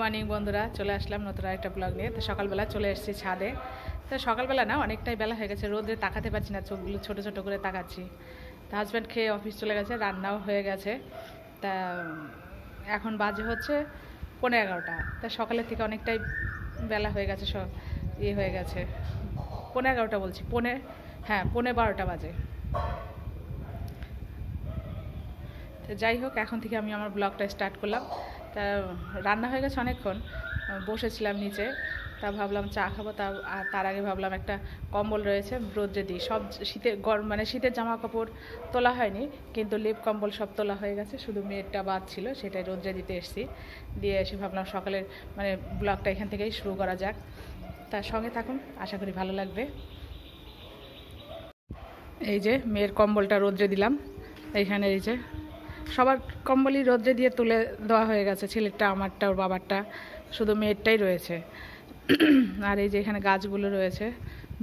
Morning বন্ধুরা, চলে আসলাম নতুন একটা ব্লগ নিয়ে। তো সকালবেলা চলে এসেছি ছাদে। তো সকালবেলা না, অনেকটাই বেলা হয়ে গেছে, রোদে তাকাতে পারছি না, চোখগুলো ছোটো ছোটো করে তাকাচ্ছি। তা হাজব্যান্ড খেয়ে অফিস চলে গেছে, রান্নাও হয়ে গেছে। তা এখন বাজে হচ্ছে 11:30। তা সকালের থেকে অনেকটাই বেলা হয়ে গেছে, সব ইয়ে হয়ে গেছে। 11:30 বলছি, 12:15 বাজে। তো যাই হোক, এখন থেকে আমি আমার ব্লগটা স্টার্ট করলাম। তা রান্না হয়ে গেছে অনেকক্ষণ, বসেছিলাম নিচে। তা ভাবলাম চা খাবো, তার আগে ভাবলাম একটা কম্বল রয়েছে রোদ্রে দিই। সব শীতের মানে শীতের জামা কাপড় তোলা হয়নি, কিন্তু লেপ কম্বল সব তোলা হয়ে গেছে, শুধু মেয়েরটা বাদ ছিল, সেটাই রোদ্রে দিতে এসেছি। দিয়ে এসে ভাবলাম সকালের মানে ব্লগটা এখান থেকেই শুরু করা যাক। তার সঙ্গে থাকুন, আশা করি ভালো লাগবে। এই যে মেয়ের কম্বলটা রোদ্রে দিলাম এইখানে। এই যে সবার কম্বলই রোদ্রে দিয়ে তুলে দেওয়া হয়ে গেছে, ছেলেরটা, আমারটা, ওর বাবারটা, শুধু মেয়েরটাই রয়েছে। আর এই যে এখানে গাছগুলো রয়েছে,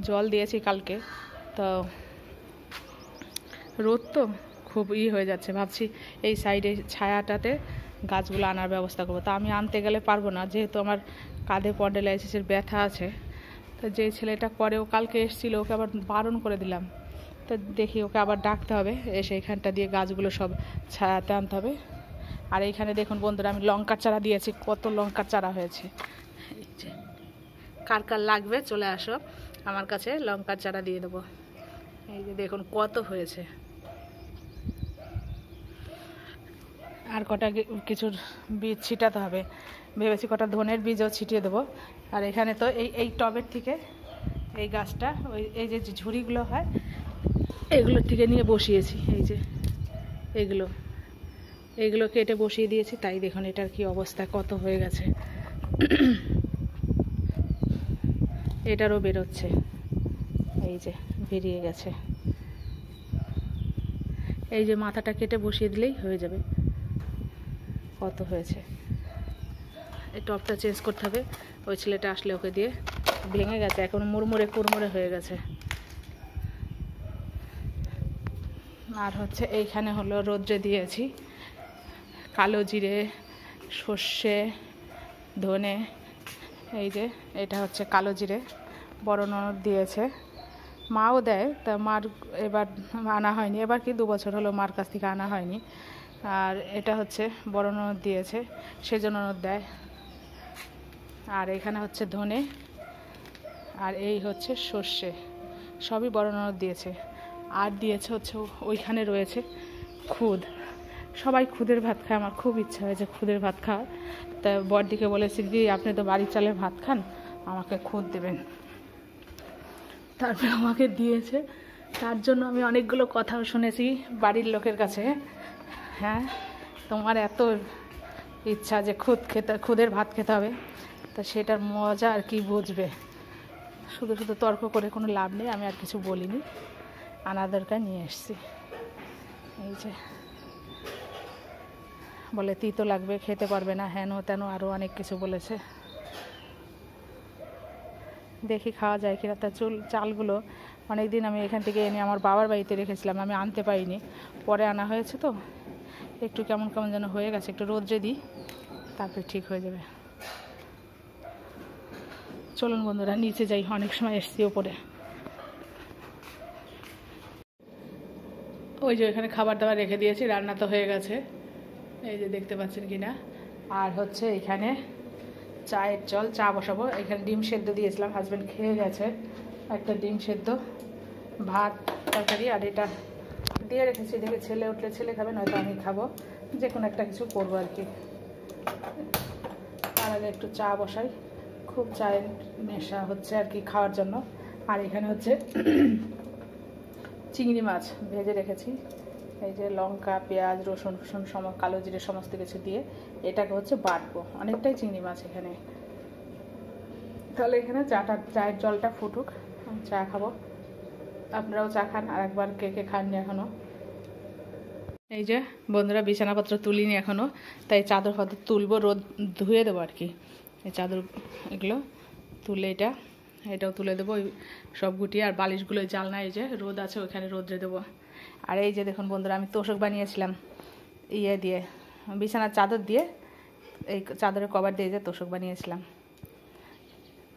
জল দিয়েছি কালকে। তো রোদ তো খুব হয়ে যাচ্ছে, ভাবছি এই সাইডে ছায়াটাতে গাছগুলো আনার ব্যবস্থা করবো। তা আমি আনতে গেলে পারবো না, যেহেতু আমার কাঁধে স্পন্ডাইলাইটিসের ব্যথা আছে। তো যে ছেলেটা করে, ও কালকে এসেছিলো, ওকে আবার বারণ করে দিলাম। তো দেখি ওকে আবার ডাকতে হবে, এসে এখানটা দিয়ে গাছগুলো সব ছায়াতে আনতে হবে। আর এইখানে দেখুন বন্ধুরা, আমি লঙ্কার চারা দিয়েছি, কত লঙ্কার চারা হয়েছে। এই যে কার কার লাগবে চলে আসো আমার কাছে, লঙ্কার চারা দিয়ে দেবো। এই যে দেখুন কত হয়েছে। আর কটা কিছুর বীজ ছিটাতে হবে, ভেবেছি কটা ধনের বীজও ছিটিয়ে দেবো। আর এখানে তো এই টবের থেকে এই গাছটা, এই যে ঝুড়িগুলো হয়, এগুলোর থেকে নিয়ে বসিয়েছি। এই যে এইগুলো কেটে বসিয়ে দিয়েছি, তাই দেখুন এটার কি অবস্থা, কত হয়ে গেছে। এটারও বেরোচ্ছে, এই যে বেরিয়ে গেছে। এই যে মাথাটা কেটে বসিয়ে দিলেই হয়ে যাবে। কত হয়েছে। এই টবটা চেঞ্জ করতে হবে, ওই ছেলেটা আসলে ওকে দিয়ে। ভেঙে গেছে, এখন মুড়মুড়ে কুড়মুড়ে হয়ে গেছে। আর হচ্ছে এইখানে হলো রোদ্রে দিয়েছি কালো জিরে, সর্ষে, ধনে। এই যে এটা হচ্ছে কালো জিরে, বড় ননদ দিয়েছে, মাও দেয়। তা মার এবার আনা হয়নি, এবার কি 2 বছর হলো মার কাছ থেকে আনা হয়নি। আর এটা হচ্ছে বড় ননদ দিয়েছে, সেজন্য ননদ দেয়। আর এখানে হচ্ছে ধনে, আর এই হচ্ছে সর্ষে, সবই বড় ননদ দিয়েছে। আর দিয়েছে হচ্ছে ওইখানে রয়েছে খুদ, সবাই খুদের ভাত খায়, আমার খুব ইচ্ছা হয়েছে খুদের ভাত খাওয়ার। তা বড়দিকে বলেছি, দিদি আপনি তো বাড়ির চালের ভাত খান, আমাকে খুদ দেবেন। তারপরে আমাকে দিয়েছে, তার জন্য আমি অনেকগুলো কথাও শুনেছি বাড়ির লোকের কাছে। হ্যাঁ, তোমার এত ইচ্ছা যে খুদের ভাত খেতে হবে, তা সেটার মজা আর কি বুঝবে। শুধু শুধু তর্ক করে কোনো লাভ নেই, আমি আর কিছু বলিনি, আনা দরকার নিয়ে এসছি। এই যে বলে তিতো লাগবে, খেতে পারবে না, হেন তেন আরও অনেক কিছু বলেছে। দেখি খাওয়া যায় কিনা। তা চালগুলো অনেক দিন আমি এখান থেকে এনে আমার বাবার বাড়িতে রেখেছিলাম, আমি আনতে পারিনি, পরে আনা হয়েছে। তো একটু কেমন কেমন যেন হয়ে গেছে, একটু রোদ্রে দিই, তারপরে ঠিক হয়ে যাবে। চলুন বন্ধুরা নিচে যাই, অনেক সময় এসছি ওপরে। ওই যে এখানে খাবার দাবার রেখে দিয়েছি, রান্না তো হয়ে গেছে, এই যে দেখতে পাচ্ছেন কিনা। আর হচ্ছে এখানে চায়ের জল, চা বসাবো। এখানে ডিম সেদ্ধ দিয়েছিলাম, হাজব্যান্ড খেয়ে গেছে, একটা ডিম সেদ্ধ, ভাত, তরকারি। আর এটা দিয়ে রেখেছি, দেখে ছেলে উঠলে ছেলে খাবে, নয়তো আমি খাবো, যে কোনো একটা কিছু করবো আর কি। তার আগে একটু চা বসাই, খুব চায়ের নেশা হচ্ছে আর কি খাওয়ার জন্য। আর এখানে হচ্ছে চিংড়ি মাছ ভেজে রেখেছি, এই যে লঙ্কা, পেঁয়াজ, রসুন কালো জিরে সমস্ত কিছু দিয়ে এটাকে হচ্ছে বাটবো। অনেকটাই চিংড়ি মাছ এখানে। তাহলে এখানে চায়ের জলটা ফুটুক, চা খাবো। আপনারাও চা খান, আর একবার কে কে খাননি এখনও। এই যে বন্ধুরা বিছানাপত্র তুলিনি এখনও, তাই চাদর ফাদর তুলবো, রোদ ধুয়ে দেবো আর কি। এই চাদর এগুলো তুলে এটাও তুলে দেবো, সব গুটিয়ে। আর বালিশগুলো জালনা, এই যে রোদ আছে ওইখানে রোদ্রে দেবো। আর এই যে দেখুন বন্ধুরা, আমি তোষক বানিয়েছিলাম ইয়ে দিয়ে, বিছানার চাদর দিয়ে এই চাদরের কভার দিয়ে যে তোষক বানিয়েছিলাম।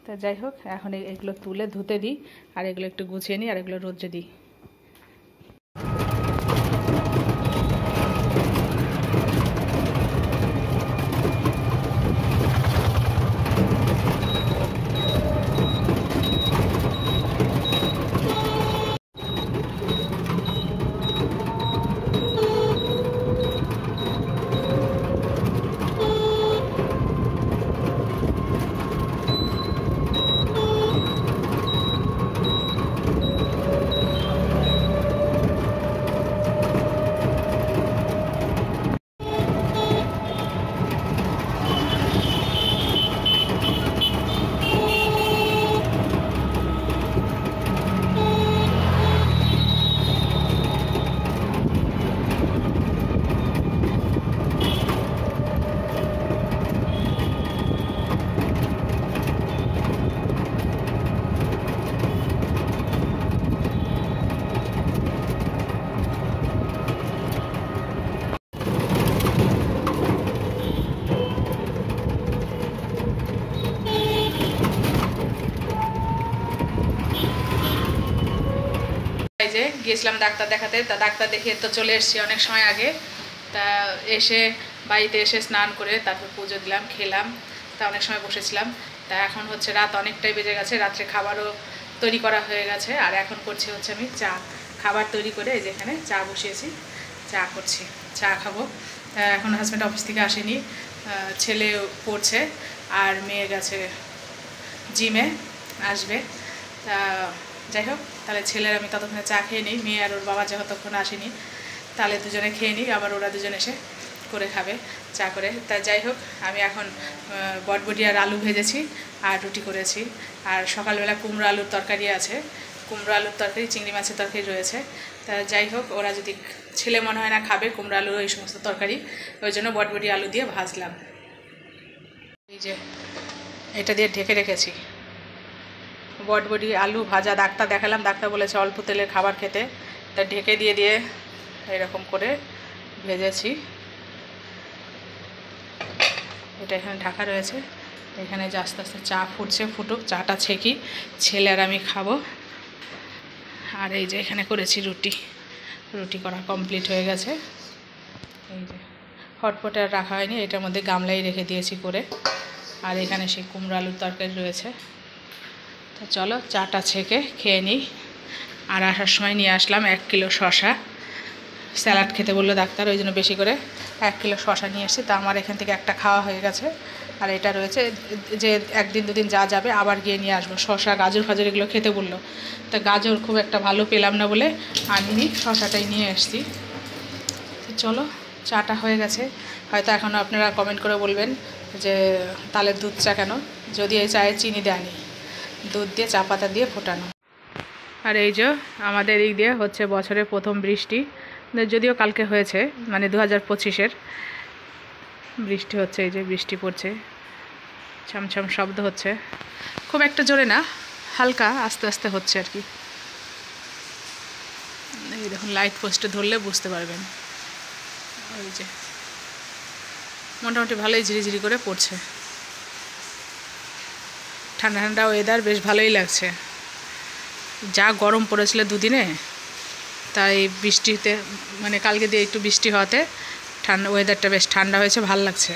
তা যাই হোক, এখন এগুলো তুলে ধুতে দিই, আর এগুলো একটু গুছিয়ে নিই, আর এগুলো রোদ্রে দিই। যে গিয়েছিলাম ডাক্তার দেখাতে, তা ডাক্তার দেখিয়ে তো চলে এসেছি অনেক সময় আগে। তা এসে বাড়িতে এসে স্নান করে তারপর পুজো দিলাম, খেলাম, তা অনেক সময় বসেছিলাম। তা এখন হচ্ছে রাত অনেকটাই বেজে গেছে, রাত্রে খাবারও তৈরি করা হয়ে গেছে। আর এখন করছি হচ্ছে আমি চা, খাবার তৈরি করে এই যে এখানে চা বসিয়েছি, চা করছি, চা খাবো। এখন হাজব্যান্ড অফিস থেকে আসেনি, ছেলে পড়ছে, আর মেয়ে গেছে জিমে, আসবে। তা যাই হোক, তাহলে ছেলের আমি ততক্ষণে চা খেয়ে নিই, মেয়ে আর ওর বাবা যতক্ষণ আসেনি, তাহলে দুজনে খেয়ে নিই, আবার ওরা দুজন এসে করে খাবে চা করে। তা যাই হোক, আমি এখন বটবটি আর আলু ভেজেছি আর রুটি করেছি। আর সকালবেলা কুমড়ো আলুর তরকারি আছে, কুমড়ো আলুর তরকারি, চিংড়ি মাছের তরকারি রয়েছে। তা যাই হোক, ওরা যদি, ছেলে মনে হয় না খাবে কুমড়ো আলুর ওই সমস্ত তরকারি, ওই জন্য বটবটি আলু দিয়ে ভাজলাম। এই যে এটা দিয়ে ঢেকে রেখেছি বটবটি আলু ভাজা। ডাক্তার দেখালাম, ডাক্তার বলেছে অল্প তেলের খাবার খেতে, তা ঢেকে দিয়ে দিয়ে এরকম করে ভেজেছি। এটা এখানে ঢাকা রয়েছে, এখানে যে আস্তে আস্তে চা ফুটছে, ফুটুক, চাটা ছেঁকি, ছেলে আর আমি খাবো। আর এই যে এখানে করেছি রুটি, রুটি করা কমপ্লিট হয়ে গেছে। এই যে হটপটে আর রাখা হয়নি, এটার মধ্যে গামলাই রেখে দিয়েছি করে। আর এখানে সেই কুমড়ো আলুর তরকারি রয়েছে। তো চলো চাটা ছেঁকে খেয়ে নিই। আর আসার সময় নিয়ে আসলাম 1 কিলো শশা, স্যালাড খেতে বললো ডাক্তার, ওই জন্য বেশি করে 1 কিলো শশা নিয়ে এসেছি। তা আমার এখান থেকে একটা খাওয়া হয়ে গেছে, আর এটা রয়েছে, যে 1 দিন 2 দিন যা যাবে আবার গিয়ে নিয়ে আসবো। শশা, গাজর ফাজর এগুলো খেতে বললো, তা গাজর খুব একটা ভালো পেলাম না বলে আনিনি, শশাটাই নিয়ে এসেছি। চলো চাটা হয়ে গেছে। হয়তো এখনও আপনারা কমেন্ট করে বলবেন যে তালের দুধ চা কেন, যদি এই চায়ে চিনি দেয়নি, দুধ দিয়ে চা পাতা দিয়ে ফোটানো। আর এই যে আমাদের এই দিয়ে হচ্ছে বছরের প্রথম বৃষ্টি, যদিও কালকে হয়েছে, মানে 2025-এর বৃষ্টি হচ্ছে। এই যে বৃষ্টি পড়ছে, ছমছম শব্দ হচ্ছে, খুব একটা জোরে না, হালকা আস্তে আস্তে হচ্ছে আর কি। এই দেখুন, লাইট পোস্টে ধরলে বুঝতে পারবেন। ওই যে মোটামুটি ভালোই ঝিরিঝিরি করে পড়ছে, ঠান্ডা ঠান্ডা ওয়েদার, বেশ ভালোই লাগছে। যা গরম পড়েছিল 2 দিনে, তাই বৃষ্টিতে, মানে কালকে দিয়ে একটু বৃষ্টি হওয়াতে ঠান্ডা, ওয়েদারটা বেশ ঠান্ডা হয়েছে, ভাল লাগছে।